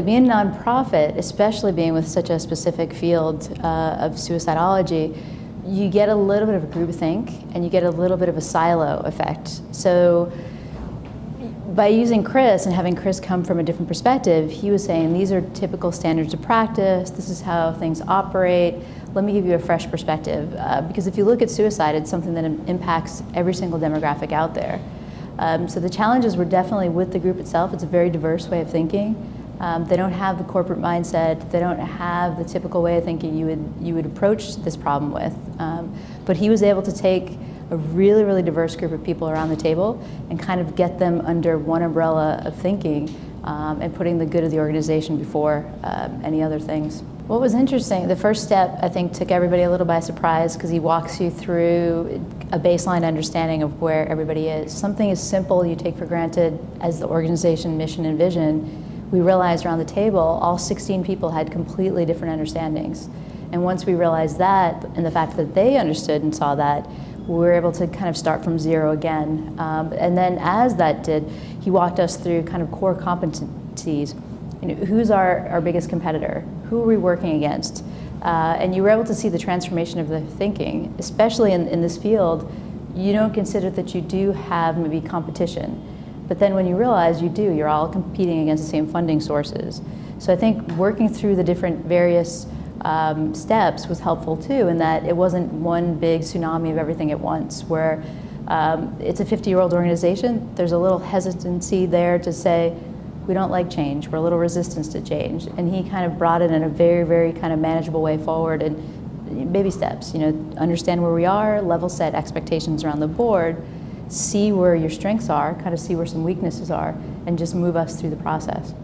Being a nonprofit, especially being with such a specific field of suicidology, you get a little bit of a groupthink and you get a little bit of a silo effect. So by using Chris and having Chris come from a different perspective, he was saying these are typical standards of practice, this is how things operate. Let me give you a fresh perspective. Because if you look at suicide, it's something that impacts every single demographic out there. So the challenges were definitely with the group itself. It's a very diverse way of thinking. They don't have the corporate mindset. They don't have the typical way of thinking you would approach this problem with. But he was able to take a really, really diverse group of people around the table and kind of get them under one umbrella of thinking and putting the good of the organization before any other things. What was interesting, the first step I think took everybody a little by surprise because he walks you through a baseline understanding of where everybody is. Something as simple you take for granted as the organization mission and vision. We realized around the table, all 16 people had completely different understandings. And once we realized that, and the fact that they understood and saw that, we were able to kind of start from zero again. And then as that did, he walked us through kind of core competencies. You know, who's our biggest competitor? Who are we working against? And you were able to see the transformation of the thinking, especially in this field. You don't consider that you do have maybe competition. But then when you realize you do, you're all competing against the same funding sources. So I think working through the different various steps was helpful too, in that it wasn't one big tsunami of everything at once, where it's a 50-year-old organization. There's a little hesitancy there to say, we don't like change, we're a little resistant to change. And he kind of brought it in a very, very kind of manageable way forward, and baby steps, you know, understand where we are, level set expectations around the board, see where your strengths are, kind of see where some weaknesses are, and just move us through the process.